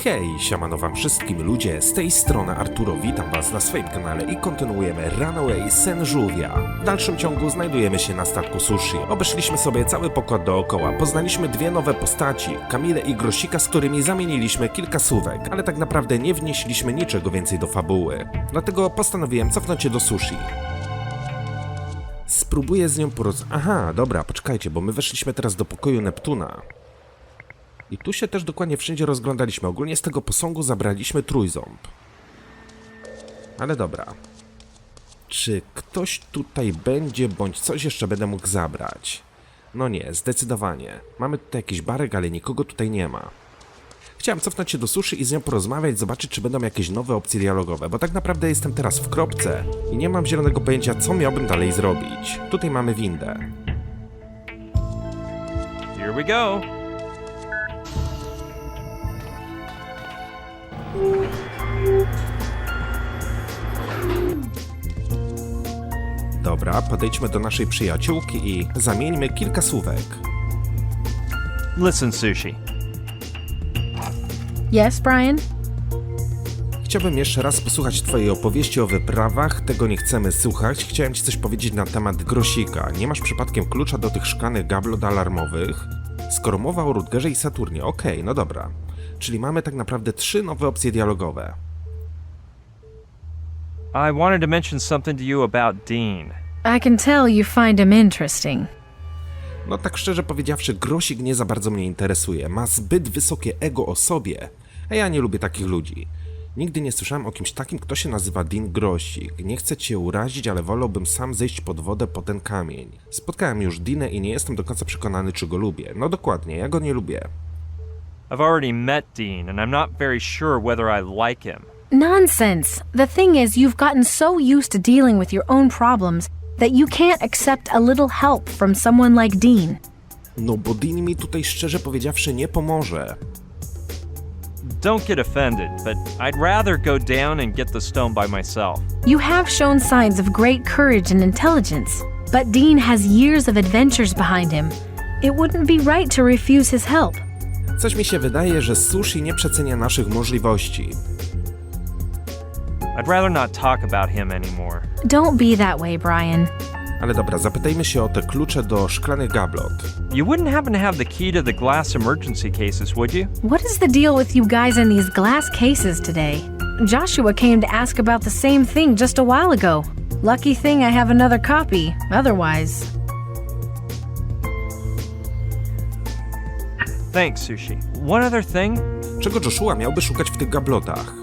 Hej, siemano wam wszystkim ludzie, z tej strony Arturo, witam was na swoim kanale i kontynuujemy Runaway, sen żółwia. W dalszym ciągu znajdujemy się na statku Sushi. Obeszliśmy sobie cały pokład dookoła, poznaliśmy dwie nowe postaci, Kamilę i Grosika, z którymi zamieniliśmy kilka słówek, ale tak naprawdę nie wnieśliśmy niczego więcej do fabuły. Dlatego postanowiłem cofnąć się do Sushi. Spróbuję z nią Aha, dobra, poczekajcie, bo my weszliśmy teraz do pokoju Neptuna. I tu się też dokładnie wszędzie rozglądaliśmy. Ogólnie z tego posągu zabraliśmy trójząb. Ale dobra. Czy ktoś tutaj będzie, bądź coś jeszcze będę mógł zabrać? No nie, zdecydowanie. Mamy tutaj jakiś barek, ale nikogo tutaj nie ma. Chciałem cofnąć się do Sushi i z nią porozmawiać, zobaczyć, czy będą jakieś nowe opcje dialogowe, bo tak naprawdę jestem teraz w kropce i nie mam zielonego pojęcia, co miałbym dalej zrobić. Tutaj mamy windę. Here we go. Dobra, podejdźmy do naszej przyjaciółki i zamieńmy kilka słówek. Listen, Sushi. Yes, Brian? Chciałbym jeszcze raz posłuchać twojej opowieści o wyprawach, tego nie chcemy słuchać. Chciałem ci coś powiedzieć na temat Grosika. Nie masz przypadkiem klucza do tych szklanych gablot alarmowych? Skoro mowa o Rutgerze i Saturnie, okej, no dobra. Czyli mamy tak naprawdę 3 nowe opcje dialogowe. I wanted to mention something to you about Dean. I can tell you find him interesting. No tak szczerze powiedziawszy, Grosik nie za bardzo mnie interesuje. Ma zbyt wysokie ego o sobie, a ja nie lubię takich ludzi. Nigdy nie słyszałem o kimś takim, kto się nazywa Dean Grosik. Nie chcę cię urazić, ale wolałbym sam zejść pod wodę po ten kamień. Spotkałem już Deanę i nie jestem do końca przekonany, czy go lubię. No dokładnie, ja go nie lubię. I've already met Dean, and I'm not very sure whether I like him. Nonsense. The thing is, you've gotten so used to dealing with your own problems that you can't accept a little help from someone like Dean. No bo Dean mi tutaj szczerze powiedziawszy nie pomoże. Don't get offended, but I'd rather go down and get the stone by myself. You have shown signs of great courage and intelligence, but Dean has years of adventures behind him. It wouldn't be right to refuse his help. Coś mi się wydaje, że Sushi nie przecenia naszych możliwości. I'd rather not talk about him anymore. Don't be that way, Brian. Ale dobra, zapytajmy się o te klucze do szklanych gablot. You wouldn't happen to have the key to the glass emergency cases, would you? What is the deal with you guys in these glass cases today? Joshua came to ask about the same thing just a while ago. Lucky thing I have another copy, otherwise... Thanks, Sushi. One other thing. Czego Joshua miałby szukać w tych gablotach?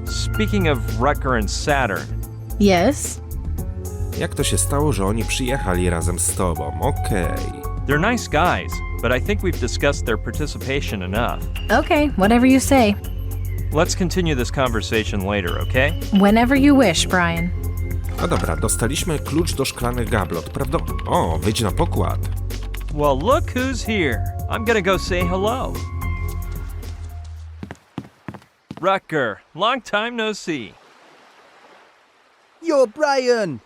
Speaking of Rutger and Saturn, Yes? Jak to się stało, że oni przyjechali razem z tobą? Okej. they're nice guys, but I think we've discussed their participation enough. Okay, whatever you say. Let's continue this conversation later, okay? Whenever you wish, Brian. No dobra, dostaliśmy klucz do szklanych gablot, prawda? O, wyjdź na pokład. Well, look who's here. I'm gonna go say hello. Rutger, long time no see. Yo, Brian!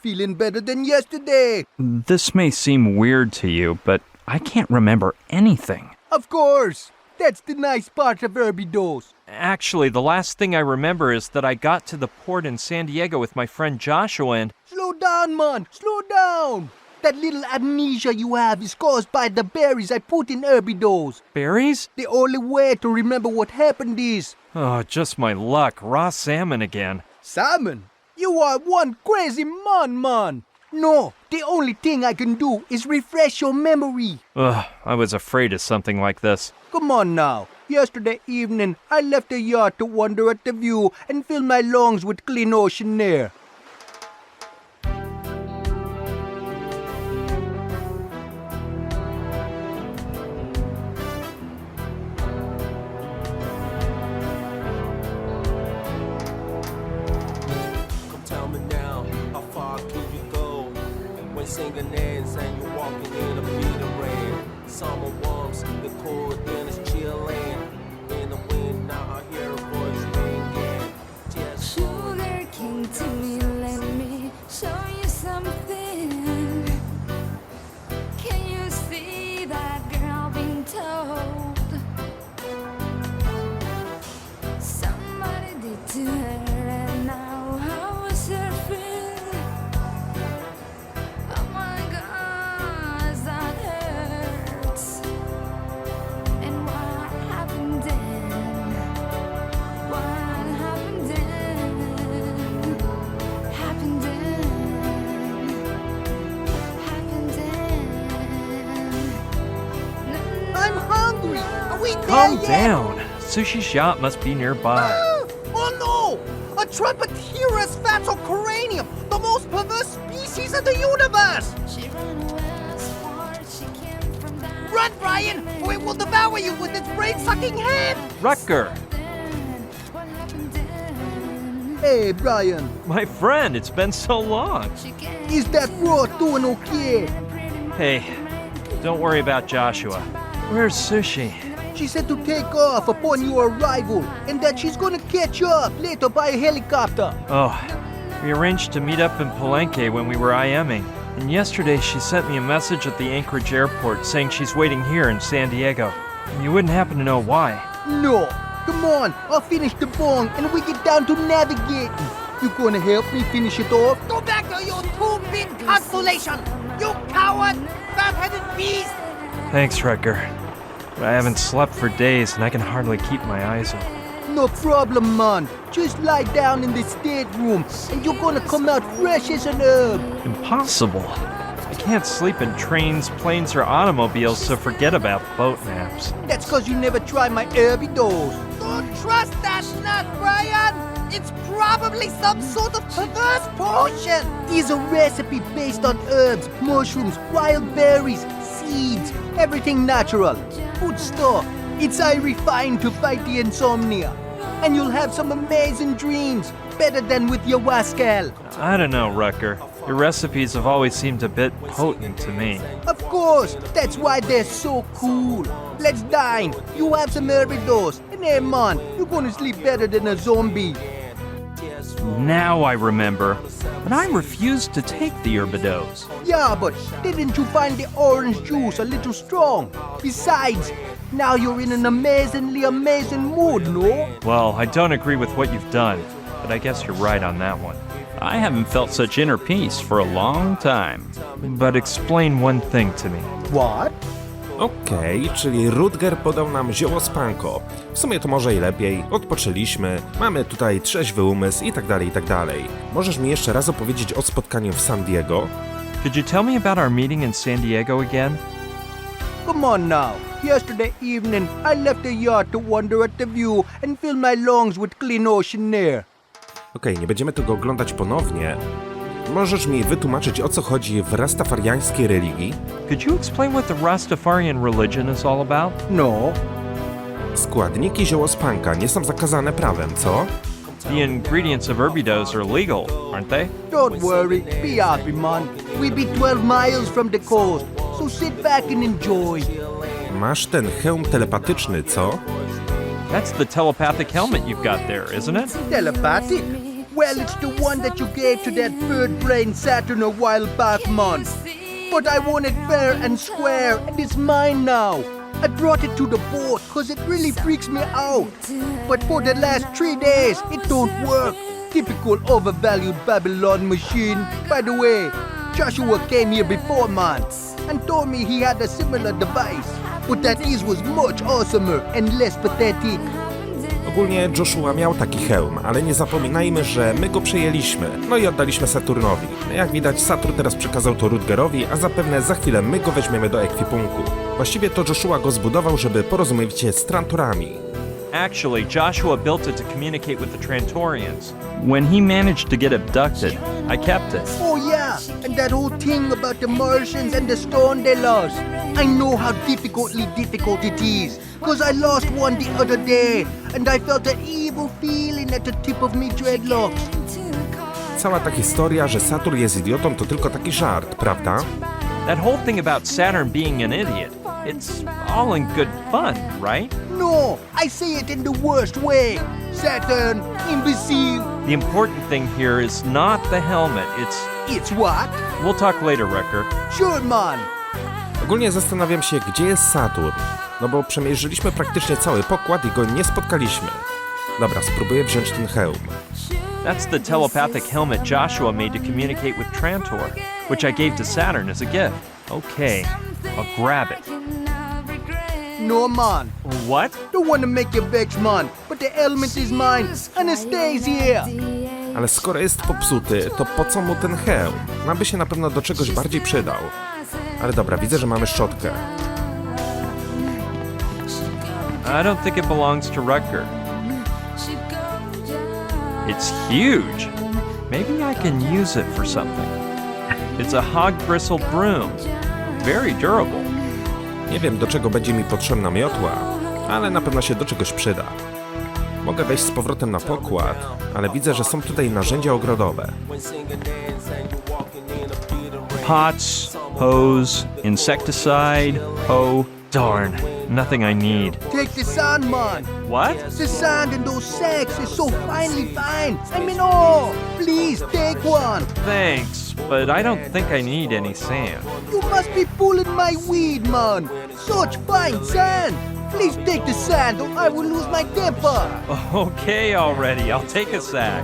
Feeling better than yesterday! This may seem weird to you, but I can't remember anything. Of course! That's the nice part of Herbidos. Actually, the last thing I remember is that I got to the port in San Diego with my friend Joshua and... Slow down, man! Slow down! That little amnesia you have is caused by the berries I put in Herbidos. Berries? The only way to remember what happened is... Oh, just my luck. Raw salmon again. Salmon! You are one crazy man! No, the only thing I can do is refresh your memory. Ugh, I was afraid of something like this. Come on now. Yesterday evening, I left the yacht to wander at the view and fill my lungs with clean ocean air. Tell me now, how far can you go? When singing ends and you're walking in a beating rain. Summer warms, the cold then is chilling. In the wind, now I hear a voice ringing. Just Sugar king to me, let me show you something. Can you see that girl being told? Calm there yet. down. Sushi's yacht must be nearby. Oh no! A Tripodurus fatocranium, the most perverse species in the universe! Run, Brian, or it will devour you with its brain-sucking hand! Rutger, Hey, Brian, my friend, it's been so long. is that fraud doing okay? Hey, don't worry about Joshua. Where's Sushi? She said to take off upon your arrival, and that she's gonna catch up later by a helicopter. Oh, we arranged to meet up in Palenque when we were IMing. And yesterday she sent me a message at the Anchorage airport saying she's waiting here in San Diego. And you wouldn't happen to know why. No, come on, I'll finish the bong and we get down to navigating. You gonna help me finish it off? Go back to your two-bit constellation, you coward, fat-headed beast! Thanks, Rutger. But I haven't slept for days and I can hardly keep my eyes open. No problem, man. Just lie down in the stateroom and you're gonna come out fresh as an herb. Impossible. I can't sleep in trains, planes, or automobiles, so forget about boat naps. That's cause you never tried my herby dose. Don't trust that nut, Brian! It's probably some sort of perverse potion! There's a recipe based on herbs, mushrooms, wild berries, seeds, everything natural. Good stuff. It's refined to fight the insomnia. And you'll have some amazing dreams, better than with your wascal. I don't know, Rutger. Your recipes have always seemed a bit potent to me. Of course, that's why they're so cool. Let's dine. You have some herby dose, and hey man, you're gonna sleep better than a zombie. Now I remember. But I refused to take the Herbidose. Yeah, but didn't you find the orange juice a little strong? Besides, now you're in an amazing mood, no? Well, I don't agree with what you've done, but I guess you're right on that one. I haven't felt such inner peace for a long time. But explain one thing to me. What? Okej, czyli Rutger podał nam zioło z panko. W sumie to może i lepiej, odpoczęliśmy, mamy tutaj trzeźwy umysł i tak dalej, i tak dalej. Możesz mi jeszcze raz opowiedzieć o spotkaniu w San Diego? Could you tell me about our meeting in San Diego again? Come on now. Yesterday evening, I left the yacht to wander at the view and fill my lungs with clean ocean air. Okej, nie będziemy tego oglądać ponownie. Możesz mi wytłumaczyć, o co chodzi w rastafariańskiej religii? Could you explain what the Rastafarian religion is all about? No. Składniki ziołospanka nie są zakazane prawem, co? The ingredients of Herbidose are legal, aren't they? Don't worry, be happy, man. We be 12 miles from the coast, so sit back and enjoy. Masz ten hełm telepatyczny, co? That's the telepathic helmet you've got there, isn't it? Telepathic? Well, it's the one that you gave to that third-brain Saturn a while back, man. But I want it fair and square, and it's mine now. I brought it to the boat, cause it really freaks me out. But for the last 3 days, it don't work. Typical overvalued Babylon machine. By the way, Joshua came here before, man, and told me he had a similar device. But that his was much awesomer and less pathetic. Ogólnie Joshua miał taki hełm, ale nie zapominajmy, że my go przejęliśmy, no i oddaliśmy Saturnowi. Jak widać, Saturn teraz przekazał to Rutgerowi, a zapewne za chwilę my go weźmiemy do ekwipunku. Właściwie to Joshua go zbudował, żeby porozumiewać się z Trantorami. Actually, Joshua built it to communicate with the Trantorians. When he managed to get abducted, I kept it. Oh yeah, and that whole thing about the Martians and the stone they lost. I know how difficult it is, cause I lost one the other day, and I felt an evil feeling at the tip of me dreadlocks. Cała ta historia, że Saturn jest idiotą, to tylko taki żart, prawda? That whole thing about Saturn being an idiot, it's all in good fun, right? No, I say it in the worst way. Saturn, imbecile. The important thing here is not the helmet, It's what? We'll talk later, Wrecker. Sure, man. Ogólnie zastanawiam się, gdzie jest Saturn, no bo przemierzyliśmy praktycznie cały pokład i go nie spotkaliśmy. Dobra, spróbuję wziąć ten hełm. That's the telepathic helmet Joshua made to communicate with Trantor, which I gave to Saturn as a gift. Okay, I'll grab it. No, man. What? Don't want to make you vex, man, but the element is mine, and it stays here. Ale skoro jest popsuty, to po co mu ten hełm? Nam by się na pewno do czegoś bardziej przydał. Ale dobra, widzę, że mamy szczotkę. I don't think it belongs to Rutger. It's huge. Maybe I can use it for something. It's a hog-bristled broom. Very durable. Nie wiem, do czego będzie mi potrzebna miotła, ale na pewno się do czegoś przyda. Mogę wejść z powrotem na pokład, ale widzę, że są tutaj narzędzia ogrodowe. Pots, hose, insecticide, hoe. Darn, nothing I need. Take the sand, man. What? The sand in those sacks is so finely fine. I mean, oh, please take one. Thanks, but I don't think I need any sand. You must be pulling my weed, man. Such fine sand. Please take the sand or I will lose my temper. Okay already, I'll take a sack.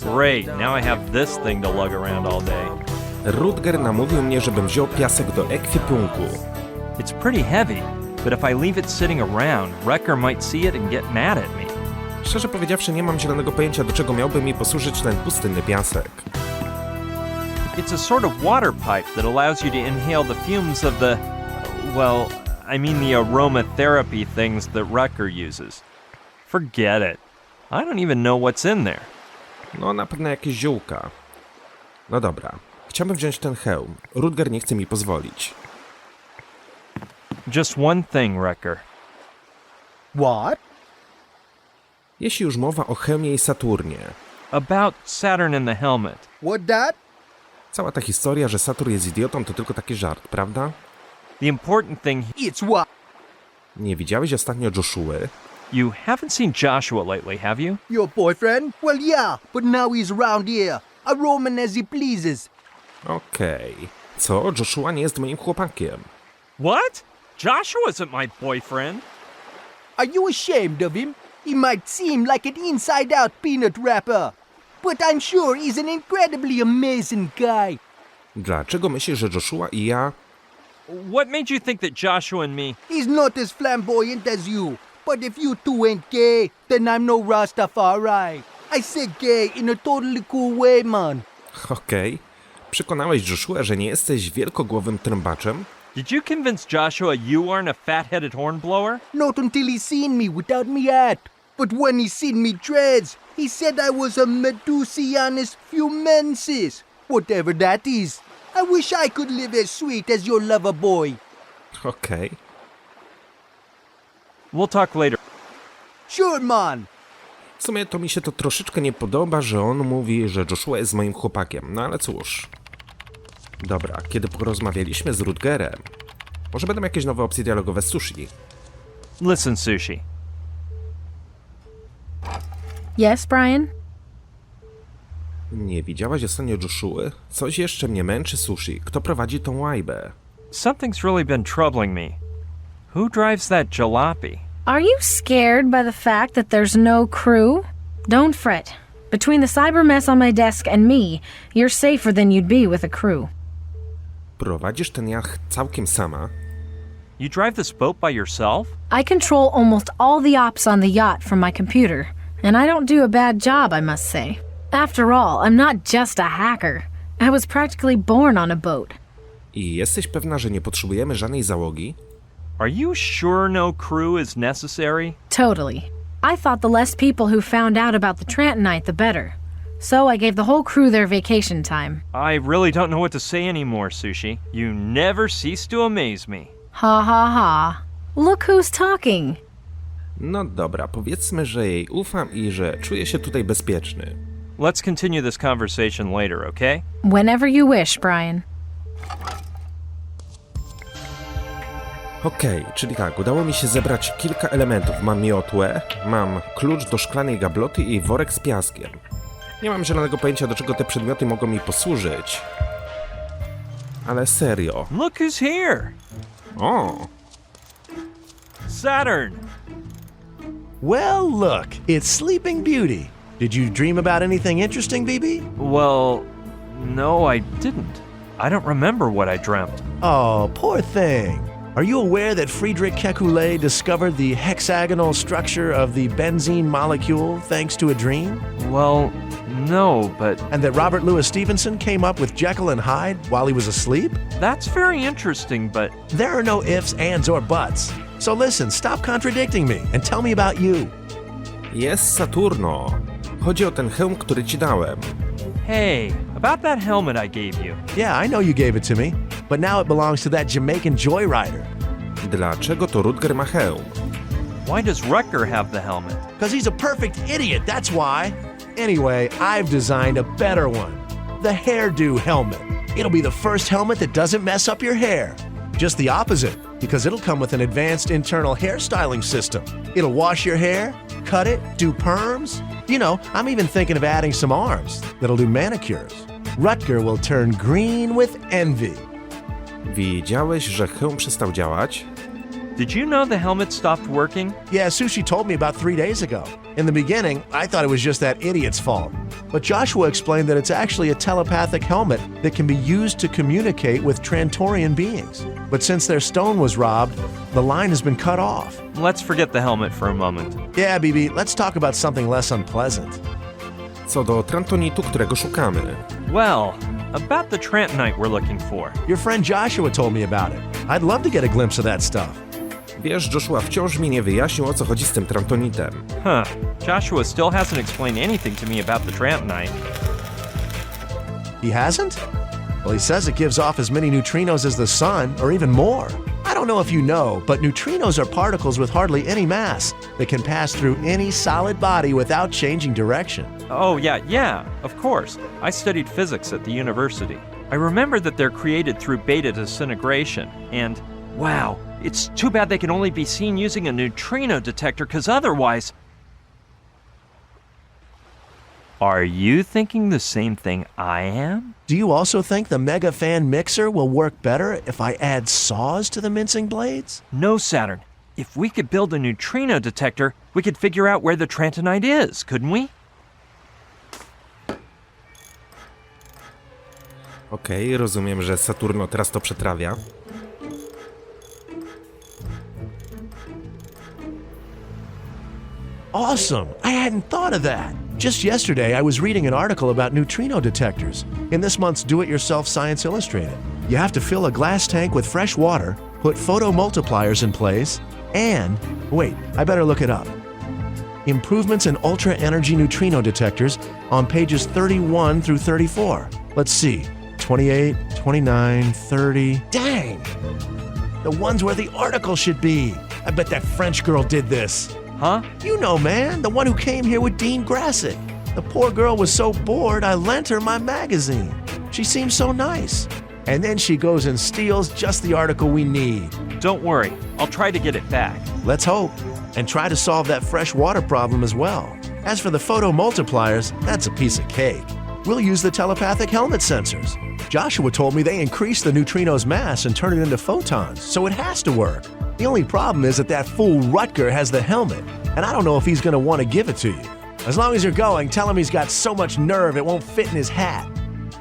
Great, now I have this thing to lug around all day. Rutger namówił mnie, żebym wziął piasek do ekwipunku. It's pretty heavy, but if I leave it sitting around, Wrecker might see it and get mad at me. Szczerze powiedziawszy, nie mam zielonego pojęcia, do czego miałby mi posłużyć ten pustynny piasek. It's a sort of water pipe that allows you to inhale the fumes of the, well, I mean the aromatherapy things that Wrecker uses. Forget it. I don't even know what's in there. No, na pewno jakieś ziółka. No dobra, chciałbym wziąć ten hełm. Rutger nie chce mi pozwolić. Just one thing, Wrecker. What? Jeśli już mowa o hełmie i Saturnie. About Saturn and the helmet. What that? Cała ta historia, że Saturn jest idiotą, to tylko taki żart, prawda? The important thing, It's what? Nie widziałeś ostatnio Joshuły? you haven't seen Joshua lately, have you? Your boyfriend? Well, yeah, but now he's around here, a roaming as he pleases. Okej. Co? Joshua nie jest moim chłopakiem. What? Joshua isn't my boyfriend. Are you ashamed of him? He might seem like an inside-out peanut wrapper, but I'm sure he's an incredibly amazing guy. Dlaczego myślisz, że Joshua i ja... What made you think that Joshua and me... He's not as flamboyant as you, but if you two ain't gay, then I'm no Rastafari. I said gay in a totally cool way, man. Okej. Przekonałeś Joshua, że nie jesteś wielkogłowym trębaczem? Did you convince Joshua you aren't a fat-headed hornblower? Not until he seen me without me hat. But when he seen me dreads, he said I was a Medusianus fumensis, whatever that is. I wish I could live as sweet as your lover boy. Okej. We'll talk later. Sure, man. W sumie to mi się to troszeczkę nie podoba, że on mówi, że Joshua jest moim chłopakiem. No ale cóż. Dobra, kiedy porozmawialiśmy z Rutgerem, może będą jakieś nowe opcje dialogowe z Sushi. Listen, Sushi. Yes, Brian? Nie widziałaś ostatnio Joshuły? Coś jeszcze mnie męczy, Sushi. Kto prowadzi tą łajbę? Something's really been troubling me. Who drives that jalopy? Are you scared by the fact that there's no crew? Don't fret. Between the cyber mess on my desk and me, you're safer than you'd be with a crew. Prowadzisz ten jacht całkiem sama? You drive this boat by yourself? I control almost all the ops on the yacht from my computer, and I don't do a bad job, I must say. After all, I'm not just a hacker. I was practically born on a boat. I jesteś pewna, że nie potrzebujemy żadnej załogi? Are you sure no crew is necessary? Totally. I thought the less people who found out about the Trantonite, the better. So I gave the whole crew their vacation time. I really don't know what to say anymore, Sushi. You never cease to amaze me. Ha ha ha. Look who's talking. No dobra, powiedzmy, że jej ufam i że czuję się tutaj bezpieczny. Let's continue this conversation later, okay? Whenever you wish, Brian. Okej, czyli tak, udało mi się zebrać kilka elementów. Mam miotłę, mam klucz do szklanej gabloty i worek z piaskiem. Nie mam zielonego pojęcia, do czego te przedmioty mogą mi posłużyć. Ale serio. Look who's here! O! Saturn! Well, look, it's Sleeping Beauty. Did you dream about anything interesting, BB? Well, no, I didn't. I don't remember what I dreamt. Oh, poor thing. Are you aware that Friedrich Kekulé discovered the hexagonal structure of the benzene molecule thanks to a dream? Well, no, but And that Robert Louis Stevenson came up with Jekyll and Hyde while he was asleep? that's very interesting, but There are no ifs, ands, or buts. So listen, stop contradicting me and tell me about you. Jest Saturno. Chodzi o ten hełm, który ci dałem. Hey, about that helmet I gave you. Yeah, I know you gave it to me, but now it belongs to that Jamaican joyrider. Dlaczego to Rutger ma hełm? Why does Rutger have the helmet? Because he's a perfect idiot, that's why. Anyway, I've designed a better one. The hairdo helmet. It'll be the first helmet that doesn't mess up your hair. Just the opposite, because it'll come with an advanced internal hairstyling system. It'll wash your hair, cut it, do perms. You know, I'm even thinking of adding some arms that'll do manicures. Rutger will turn green with envy. Wiedziałeś, że hełm przestał działać? Did you know the helmet stopped working? Yeah, Sushi told me about 3 days ago. In the beginning, I thought it was just that idiot's fault. But Joshua explained that it's actually a telepathic helmet that can be used to communicate with Trantorian beings. But since their stone was robbed, the line has been cut off. Let's forget the helmet for a moment. Yeah, BB, let's talk about something less unpleasant. Co do Trantonitu, którego szukamy. Well, about the Trantonite we're looking for. Your friend Joshua told me about it. I'd love to get a glimpse of that stuff. Wiesz, Joshua wciąż mi nie wyjaśnił, o co chodzi z tym Trantonitem. Huh. Joshua still hasn't explained anything to me about the Trantonite. He hasn't? Well, he says it gives off as many neutrinos as the sun, or even more. I don't know if you know, but neutrinos are particles with hardly any mass that can pass through any solid body without changing direction. Oh, yeah, of course. I studied physics at the university. I remember that they're created through beta disintegration, and wow, it's too bad they can only be seen using a neutrino detector, because otherwise... Are you thinking the same thing I am? Do you also think the Mega Fan mixer will work better if I add saws to the mincing blades? No, Saturn. If we could build a neutrino detector, we could figure out where the Trantonite is, couldn't we? Okej, rozumiem, że Saturno teraz to przetrawia. Awesome! I hadn't thought of that. Just yesterday, I was reading an article about neutrino detectors in this month's Do-It-Yourself Science Illustrated. You have to fill a glass tank with fresh water, put photomultipliers in place, and... wait, I better look it up. Improvements in ultra-energy neutrino detectors on pages 31 through 34. Let's see. 28, 29, 30... Dang! The ones where the article should be. I bet that French girl did this. Huh? You know, man, the one who came here with Dean Grassick. The poor girl was so bored, I lent her my magazine. She seems so nice. And then she goes and steals just the article we need. Don't worry, I'll try to get it back. Let's hope. And try to solve that fresh water problem as well. As for the photomultipliers, that's a piece of cake. We'll use the telepathic helmet sensors. Joshua told me they increase the neutrino's mass and turn it into photons, so it has to work. The only problem is that fool Rutger has the helmet, and I don't know if he's going to want to give it to you. As long as you're going, tell him he's got so much nerve it won't fit in his hat.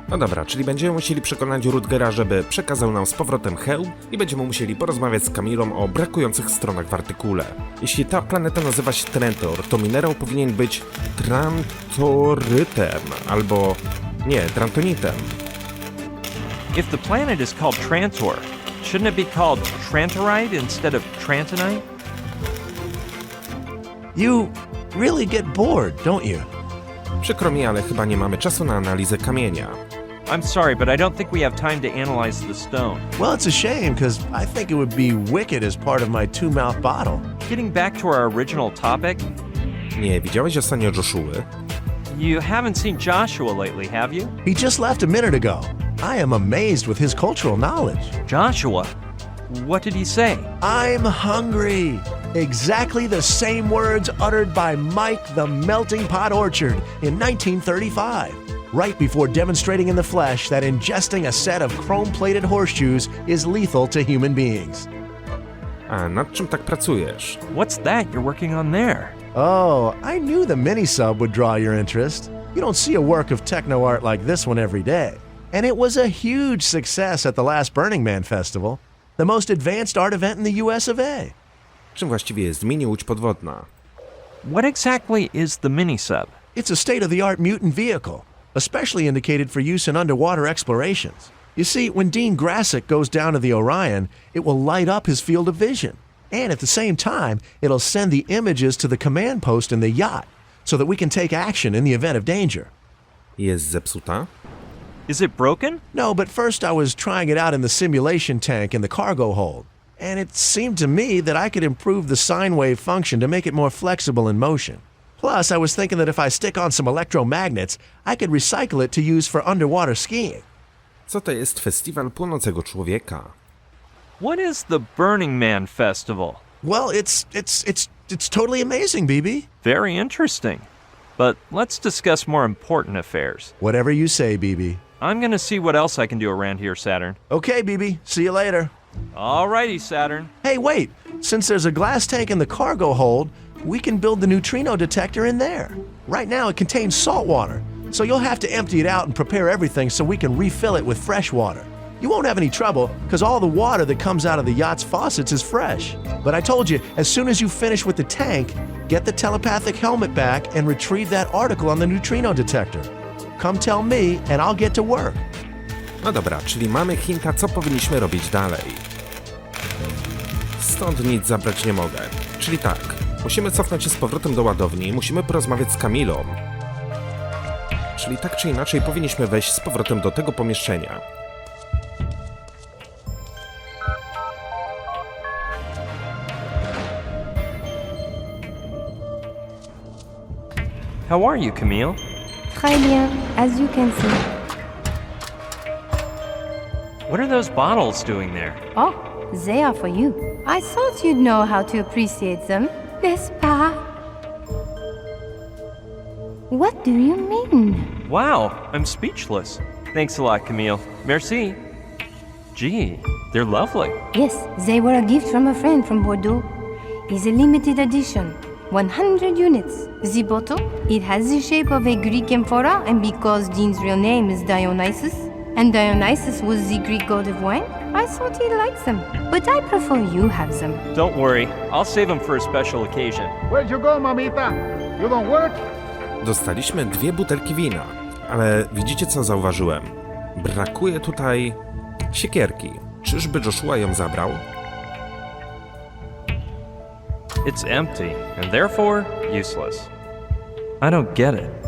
No dobra, czyli będziemy musieli przekonać Rutgera, żeby przekazał nam z powrotem hełm i będziemy musieli porozmawiać z Kamilą o brakujących stronach w artykule. Jeśli ta planeta nazywa się Trantor, to minerał powinien być trantorytem, albo... nie, trantonitem. If the planet is called Trantor, shouldn't it be called Trantorite instead of Trantonite? You really get bored, don't you? Przykro mi, ale chyba nie mamy czasu na analizę kamienia. I'm sorry, but I don't think we have time to analyze the stone. Well, it's a shame, because I think it would be wicked as part of my two-mouth bottle. Getting back to our original topic, Nie, widziałeś ostatnio Joshuły? you haven't seen Joshua lately, have you? He just left a minute ago. I am amazed with his cultural knowledge. Joshua? What did he say? I'm hungry. Exactly the same words uttered by Mike the Melting Pot Orchard in 1935, right before demonstrating in the flesh that ingesting a set of chrome-plated horseshoes is lethal to human beings. A nad czym tak pracujesz? What's that you're working on there? Oh, I knew the mini-sub would draw your interest. You don't see a work of techno art like this one every day. And it was a huge success at the last Burning Man Festival, the most advanced art event in the US of A. Czym właściwie jest mini łódź podwodna? What exactly is the mini-sub? It's a state-of-the-art mutant vehicle, especially indicated for use in underwater explorations. You see, when Dean Grassick goes down to the Orion, it will light up his field of vision. And at the same time, it'll send the images to the command post in the yacht so that we can take action in the event of danger. Jest zepsuta? Is it broken? No, but first I was trying it out in the simulation tank in the cargo hold. And it seemed to me that I could improve the sine wave function to make it more flexible in motion. Plus, I was thinking that if I stick on some electromagnets, I could recycle it to use for underwater skiing. Co to jest festiwal płonącego człowieka? What is the Burning Man Festival? Well, it's totally amazing, BB. Very interesting. But let's discuss more important affairs. Whatever you say, BB. I'm gonna see what else I can do around here, Saturn. Okay, BB. See you later. Alrighty, Saturn. Hey, wait. Since there's a glass tank in the cargo hold, we can build the neutrino detector in there. Right now, it contains salt water, so you'll have to empty it out and prepare everything so we can refill it with fresh water. You won't have any trouble, because all the water that comes out of the yacht's faucets is fresh. But I told you, as soon as you finish with the tank, get the telepathic helmet back and retrieve that article on the neutrino detector. Come tell me, and I'll get to work. No dobra, czyli mamy hinta, co powinniśmy robić dalej. Stąd nic zabrać nie mogę. Czyli tak, musimy cofnąć się z powrotem do ładowni, musimy porozmawiać z Kamilą. Czyli tak czy inaczej powinniśmy wejść z powrotem do tego pomieszczenia. How are you, Camille? Très bien, as you can see. What are those bottles doing there? Oh, they are for you. I thought you'd know how to appreciate them, n'est-ce pas? What do you mean? Wow, I'm speechless. Thanks a lot, Camille. Merci. Gee, they're lovely. Yes, they were a gift from a friend from Bordeaux. It's a limited edition, 100 units. The bottle, it has the shape of a Greek amphora, and because Jean's real name is Dionysus, and Dionysus was the Greek god of wine, I thought he'd like them. But I prefer you have them. Don't worry, I'll save them for a special occasion. Where'd you go, mamita? You don't work? Dostaliśmy 2 butelki wina, ale widzicie co zauważyłem? Brakuje tutaj siekierki. Czyżby Joshua ją zabrał? It's empty, and therefore useless. I don't get it.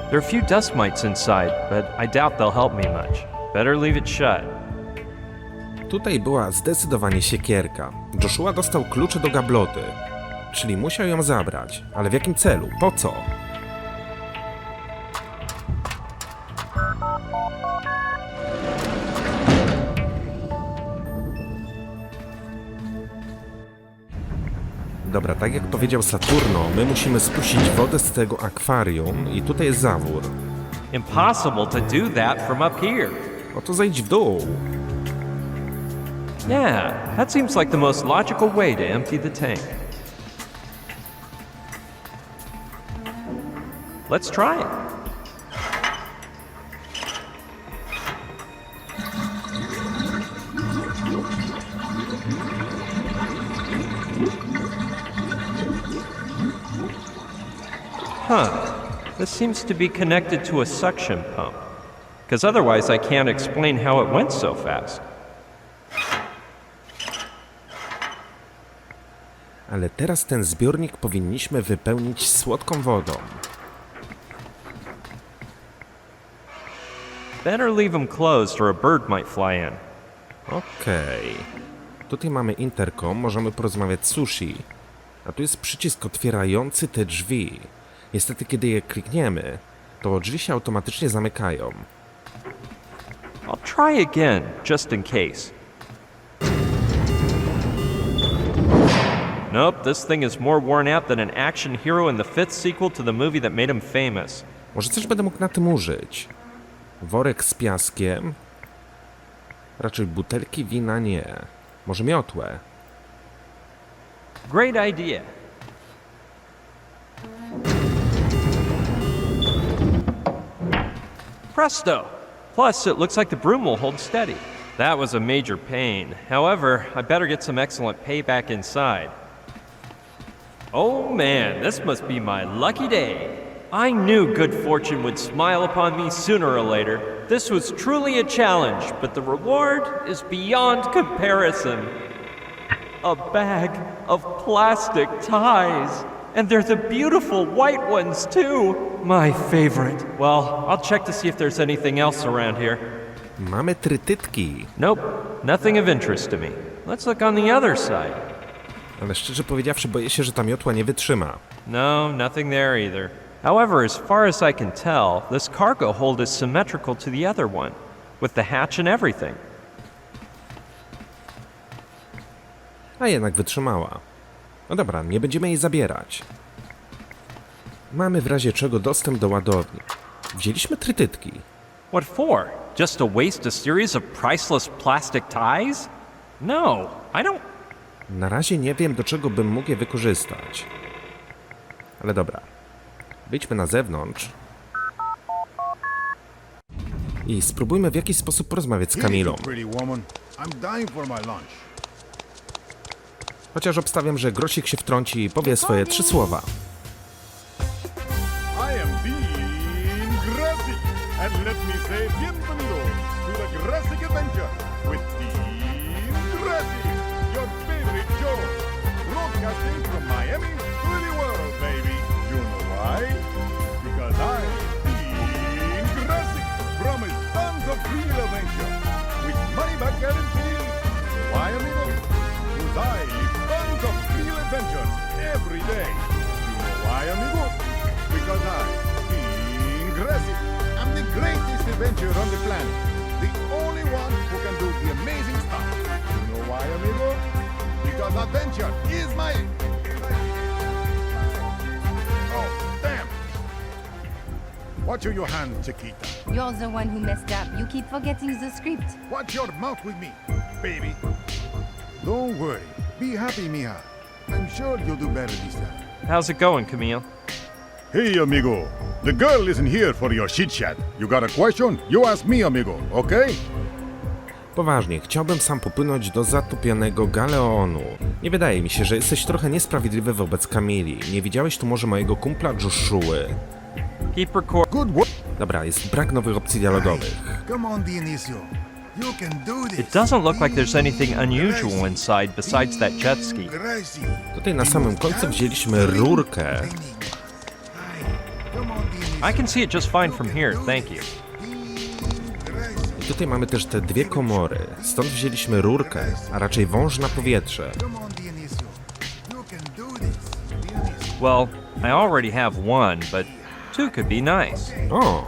There are a few dust mites inside, but I doubt they'll help me much. Better leave it shut. Tutaj była zdecydowanie siekierka. Joshua dostał klucze do gabloty, czyli musiał ją zabrać. Ale w jakim celu? Po co? Dobra, tak jak powiedział Saturno, my musimy spuścić wodę z tego akwarium i tutaj jest zawór. Impossible to do that from up here. No to zejdź w dół. Yeah, that seems like the most logical way to empty the tank. Let's try it. Huh. This seems to be connected to a suction pump. Because otherwise I can't explain how it went so fast. Ale teraz ten zbiornik powinniśmy wypełnić słodką wodą. Better leave them closed or a bird might fly in. Okej. Tutaj mamy interkom, możemy porozmawiać z Sushi. A tu jest przycisk otwierający te drzwi. Niestety, kiedy je klikniemy, to drzwi się automatycznie zamykają. I'll try again, just in case. Nope, this thing is more worn out than an action hero in the 5th sequel to the movie that made him famous. Może coś będę mógł na tym użyć. Worek z piaskiem. Raczej butelki wina nie. Może miotłę. Great idea. Presto! Plus, it looks like the broom will hold steady. That was a major pain. However, I better get some excellent payback inside. Oh man, this must be my lucky day. I knew good fortune would smile upon me sooner or later. This was truly a challenge, but the reward is beyond comparison. a bag of plastic ties. And they're the beautiful white ones, too. My favorite. Well, I'll check to see if there's anything else around here. Mamy trytytki. Nope, nothing of interest to me. Let's look on the other side. Ale szczerze powiedziawszy, boję się, że ta miotła nie wytrzyma. No, nothing there either. However, as far as I can tell, this cargo hold is symmetrical to the other one, with the hatch and everything. A jednak wytrzymała. No dobra, nie będziemy jej zabierać. Mamy w razie czego dostęp do ładowni. Wzięliśmy trytytki. What for? Just to waste a series of priceless plastic ties? No, I don't... Na razie nie wiem, do czego bym mógł je wykorzystać. Ale dobra. Wyjdźmy na zewnątrz. I spróbujmy w jakiś sposób porozmawiać z Kamilą. Pretty woman. I'm dying for my lunch. Chociaż obstawiam, że Grosik się wtrąci i powie swoje 3 słowa. I am being Grasik, and let me say bienvenidos to the Grasik adventure with Team Grasik, your favorite show, broadcasting from Miami to the world, baby. You know why? Because I, Team Grasik, promise tons of real adventure with money back guarantee. Why, amigo? Because I live tons of real adventures every day. You know why, amigo? Because I, being Grasik, am the greatest adventurer on the planet. The only one who can do the amazing stuff. You know why, amigo? Because adventure is my... Oh, damn! Watch your hand, Chiquita. You're the one who messed up. You keep forgetting the script. Watch your mouth with me, baby. Don't worry. Be happy, mija. I'm sure you'll do better this time. How's it going, Camille? Hey, amigo. The girl isn't here for your chit-chat. You got a question? You ask me, amigo, okay? Poważnie, chciałbym sam popłynąć do zatopionego galeonu. Nie wydaje mi się, że jesteś trochę niesprawiedliwy wobec Kamili. Nie widziałeś tu może mojego kumpla Joshuły. Keep record... Good work. Dobra, jest brak nowych opcji dialogowych. Come on, Dionisio. You can do this. It doesn't look like there's anything unusual inside besides that jet ski. Tutaj na samym końcu wzięliśmy rurkę. I can see it just fine from here, thank you. I tutaj mamy też te 2 komory. Stąd wzięliśmy rurkę, a raczej wąż na powietrze. Well, I already have one, but 2 could be nice. O,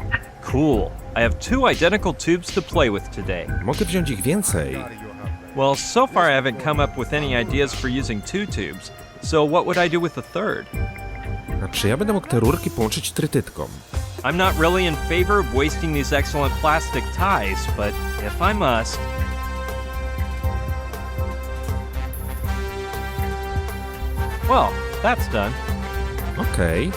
Cool. I have 2 identical tubes to play with today. mogę wziąć ich więcej. Well, so far I haven't come up with any ideas for using 2 tubes, so what would I do with the third? A czy ja będę mógł te rurki połączyć trytytką? I'm not really in favor of wasting these excellent plastic ties, but if I must... Well, that's done. Okej.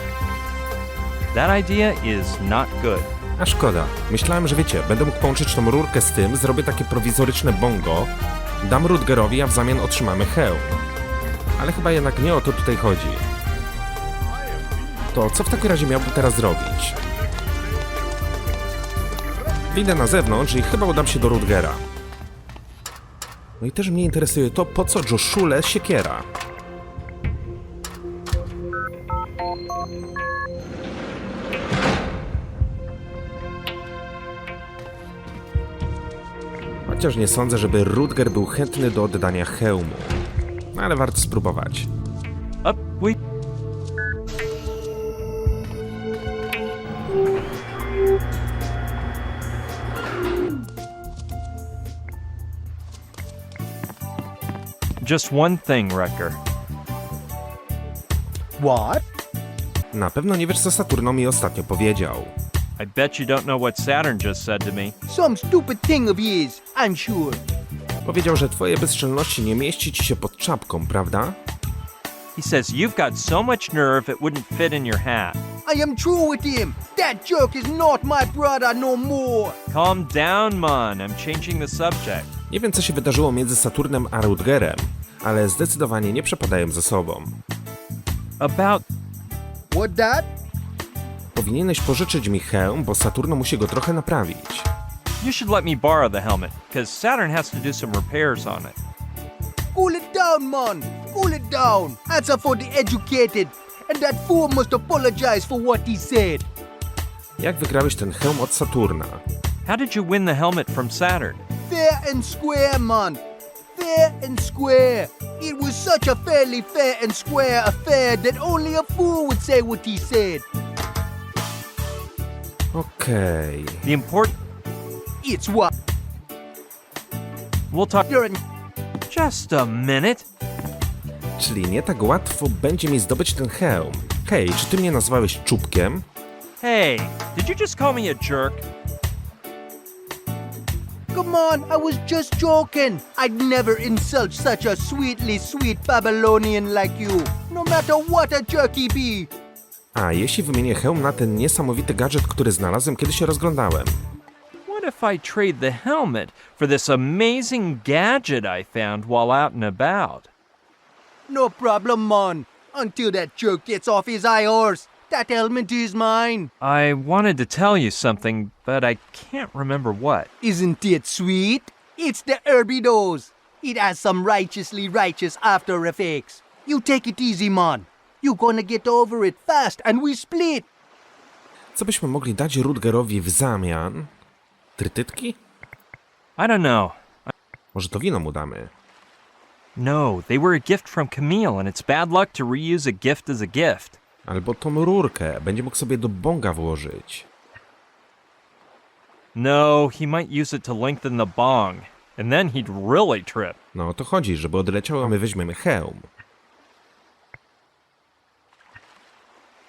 That idea is not good. A szkoda. Myślałem, że wiecie, będę mógł połączyć tą rurkę z tym, zrobię takie prowizoryczne bongo, dam Rutgerowi, a w zamian otrzymamy hełm. Ale chyba jednak nie o to tutaj chodzi. To co w takim razie miałbym teraz zrobić? Wyjdę na zewnątrz i chyba udam się do Rutgera. No i też mnie interesuje to, po co Joshule siekiera. Chociaż nie sądzę, żeby Rutger był chętny do oddania hełmu. No ale warto spróbować. Up we... Just one thing, Wrecker. What? Na pewno nie wiesz, co Saturno mi ostatnio powiedział. I bet you don't know what Saturn just said to me. Some stupid thing of his, I'm sure. Powiedział, że twoje bezczelności nie mieści ci się pod czapką, prawda? He says you've got so much nerve it wouldn't fit in your hat. I am true with him. That jerk is not my brother no more. Calm down, man. I'm changing the subject. Nie wiem, co się wydarzyło między Saturnem a Rutgerem, ale zdecydowanie nie przepadają ze sobą. About... What that? Powinieneś pożyczyć mi hełm, bo Saturno musi go trochę naprawić. You should let me borrow the helmet, because Saturn has to do some repairs on it. Cool it down, man. Cool it down. Answer for the educated. And that fool must apologize for what he said. Jak wygrałeś ten hełm od Saturna? How did you win the helmet from Saturn? Fair and square, man. Fair and square. It was such a fairly fair and square affair that only a fool would say what he said. Okej. The important... It's what? We'll talk... You're an... Just a minute. Czyli nie tak łatwo będzie mi zdobyć ten hełm. Hej, czy ty mnie nazwałeś czubkiem? Hey, did you just call me a jerk? Come on, I was just joking. I'd never insult such a sweetly sweet Babylonian like you, no matter what a jerky be. A jeśli wymienię hełm na ten niesamowity gadżet, który znalazłem, kiedy się rozglądałem? What if I trade the helmet for this amazing gadget I found while out and about? No problem, man. Until that jerk gets off his high horse, that helmet is mine. I wanted to tell you something, but I can't remember what. Isn't it sweet? It's the herby dose. It has some righteously righteous after effects. You take it easy, man. You gonna get over it fast and we split. Co byśmy mogli dać Rutgerowi w zamian? Trytytki? I don't know. Może to wino mu damy? No, they were a gift from Camille, and it's bad luck to reuse a gift as a gift. Albo tą rurkę. Będzie mógł sobie do bonga włożyć. No, he might use it to lengthen the bong, and then he'd really trip. No o to chodzi, żeby odleciało, a my weźmiemy hełm.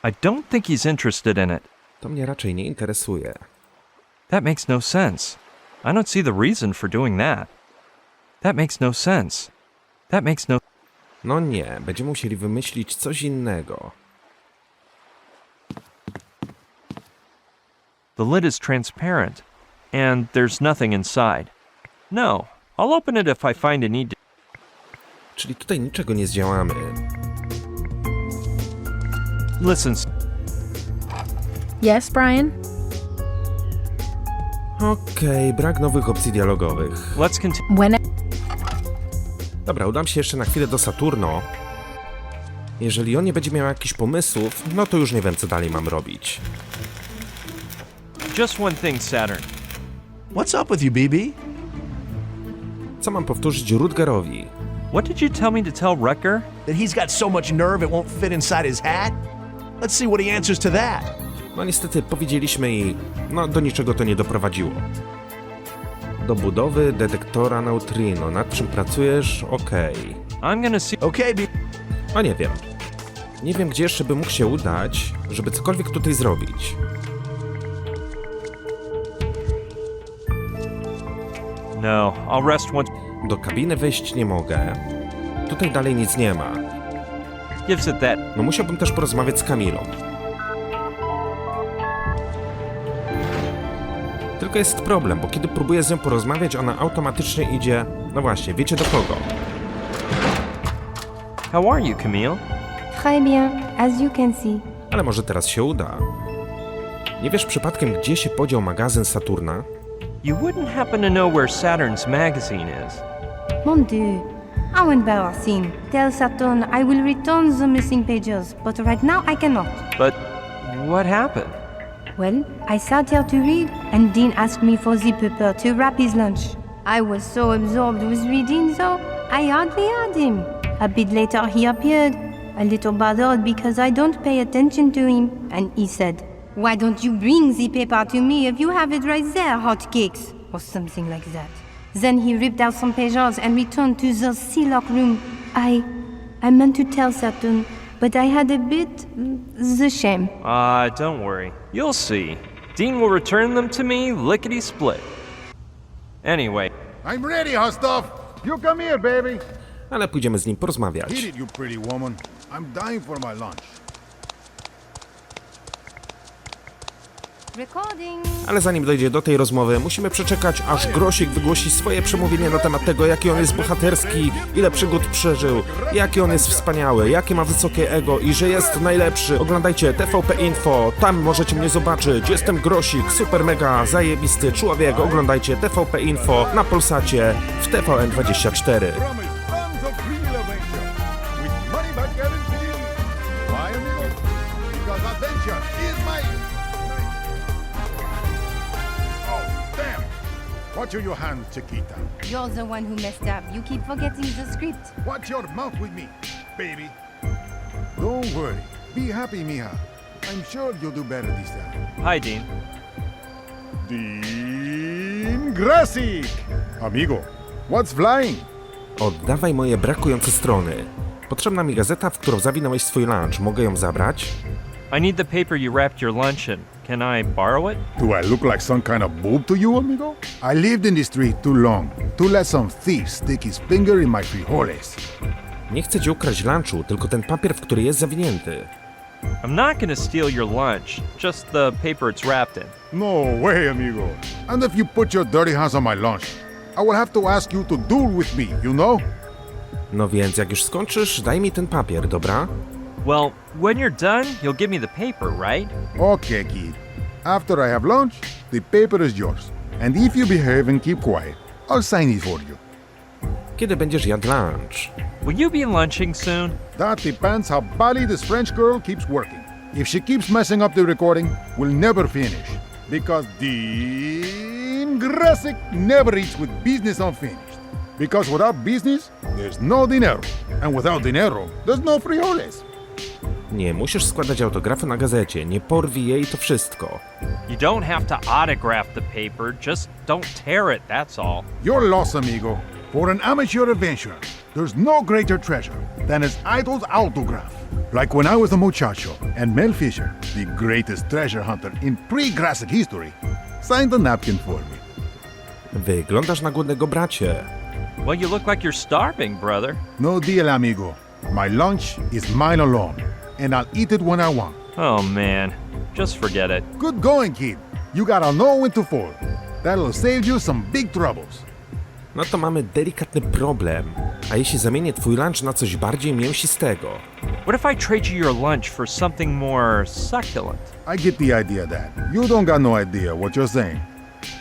I don't think he's interested in it. To mnie raczej nie interesuje. That makes no sense. I don't see the reason for doing that. That makes no sense. That makes no... No nie, będziemy musieli wymyślić coś innego. The lid is transparent, and there's nothing inside. No, I'll open it if I find a need to... Czyli tutaj niczego nie zdziałamy. Listen, Yes, Brian? Okej, brak nowych opcji dialogowych. let's continue. When... Dobra, udam się jeszcze na chwilę do Saturno. Jeżeli on nie będzie miał jakichś pomysłów, no to już nie wiem, co dalej mam robić. Just one thing, Saturn. What's up with you, BB? Co mam powtórzyć Rutgerowi? What did you tell me to tell Rutger? That he's got so much nerve it won't fit inside his hat? Let's see what he answers to that. No niestety powiedzieliśmy i no do niczego to nie doprowadziło. Do budowy detektora neutrino. Nad czym pracujesz? Okej. I'm gonna see... Okay, BB. No nie wiem. Nie wiem, gdzie jeszcze by mógł się udać, żeby cokolwiek tutaj zrobić. No, I'll rest once... Do kabiny wejść nie mogę. Tutaj dalej nic nie ma. Gives it that... No musiałbym też porozmawiać z Kamilą. Tylko jest problem, bo kiedy próbuję z nią porozmawiać, ona automatycznie idzie... No właśnie, wiecie do kogo? How are you, Camille? Très bien, as you can see. Ale może teraz się uda. Nie wiesz przypadkiem, gdzie się podział magazyn Saturna? You wouldn't happen to know where Saturn's magazine is. Mon Dieu, how embarrassing. Tell Saturn I will return the missing pages, but right now I cannot. But what happened? Well, I sat here to read, and Dean asked me for the paper to wrap his lunch. I was so absorbed with reading, though, I hardly heard him. A bit later he appeared, a little bothered because I don't pay attention to him, and he said, "Why don't you bring the paper to me if you have it right there, hotcakes?" Or something like that. Then he ripped out some pages and returned to the Sealock room. I meant to tell Saturn, but I had a bit the shame. Don't worry. You'll see. Dean will return them to me lickety-split. Anyway, I'm ready, Hostov. You come here, baby. Ale pójdziemy z nim porozmawiać. Hit it, you pretty woman. I'm dying for my lunch. Recording. Ale zanim dojdzie do tej rozmowy, musimy przeczekać, aż Grosik wygłosi swoje przemówienie na temat tego, jaki on jest bohaterski, ile przygód przeżył, jaki on jest wspaniały, jakie ma wysokie ego i że jest najlepszy. Oglądajcie TVP Info, tam możecie mnie zobaczyć. Jestem Grosik, super mega zajebisty człowiek. Oglądajcie TVP Info na Polsacie w TVN24. Promise tons of Watch your hands, Chiquita. You're the one who messed up. You keep forgetting the script. Watch your mouth with me, baby. Don't worry. Be happy, mija. I'm sure you'll do better this time. Hi, Dean. Dean Grasik! Amigo, what's flying? Oddawaj moje brakujące strony. Potrzebna mi gazeta, w którą zawinąłeś swój lunch. Mogę ją zabrać? I need the paper you wrapped your lunch in. Can I borrow it? Do I look like some kind of boob to you, amigo? I lived in the street too long to let some thief stick his finger in my frijoles. Nie chcę ci ukraść lunchu, tylko ten papier, w który jest zawinięty. I'm not gonna steal your lunch, just the paper it's wrapped in. No way, amigo. And if you put your dirty hands on my lunch, I will have to ask you to duel with me, you know? No więc, jak już skończysz, daj mi ten papier, dobra? Well, when you're done, you'll give me the paper, right? Okay, kid. After I have lunch, the paper is yours. And if you behave and keep quiet, I'll sign it for you. Kiedy będziesz jadł lunch? Will you be lunching soon? That depends how badly this French girl keeps working. If she keeps messing up the recording, we'll never finish. Because Dean Grasik never eats with business unfinished. Because without business, there's no dinero. And without dinero, there's no frijoles. Nie, musisz składać autografy na gazecie. Nie porwij jej, to wszystko. You don't have to autograph the paper, just don't tear it, that's all. You're lost, amigo. For an amateur adventurer, there's no greater treasure than his idol's autograph. Like when I was a muchacho, and Mel Fisher, the greatest treasure hunter in pre-Grasik history, signed the napkin for me. Wyglądasz na głodnego, bracie. Well, you look like you're starving, brother. No deal, amigo. My lunch is mine alone, and I'll eat it when I want. Oh man, just forget it. Good going, kid. You gotta know when to fall. That'll save you some big troubles. No to mamy delikatny problem. A jeśli zamienię twój lunch na coś bardziej mięsistego? What if I trade you your lunch for something more succulent? I get the idea, Dad. You don't got no idea what you're saying.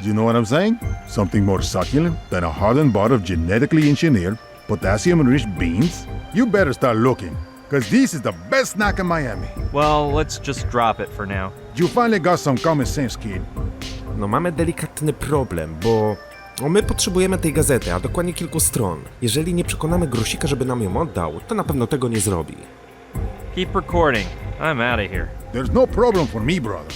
Do you know what I'm saying? Something more succulent than a hardened bar of genetically engineered, potassium-rich beans? You better start looking, because this is the best snack in Miami. Well, let's just drop it for now. You finally got some common sense, kid. No mamy delikatny problem, bo my potrzebujemy tej gazety, a dokładnie kilku stron. Jeżeli nie przekonamy Grosika, żeby nam ją oddał, to na pewno tego nie zrobi. Keep recording. I'm out of here. There's no problem for me, brother.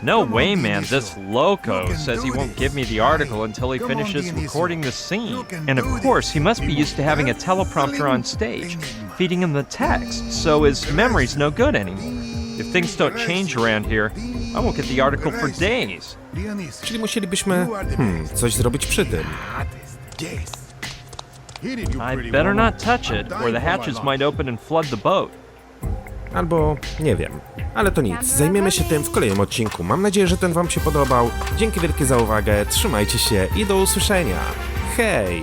No way, man. This loco says he won't give me the article until he finishes recording the scene. And of course, he must be used to having a teleprompter on stage, feeding him the text, so his memory's no good anymore. If things don't change around here, I won't get the article for days. Czyli musielibyśmy, coś zrobić przy tym. I better not touch it, or the hatches might open and flood the boat. Albo nie wiem. Ale to nic, zajmiemy się tym w kolejnym odcinku. Mam nadzieję, że ten wam się podobał. Dzięki wielkie za uwagę, trzymajcie się i do usłyszenia. Hej!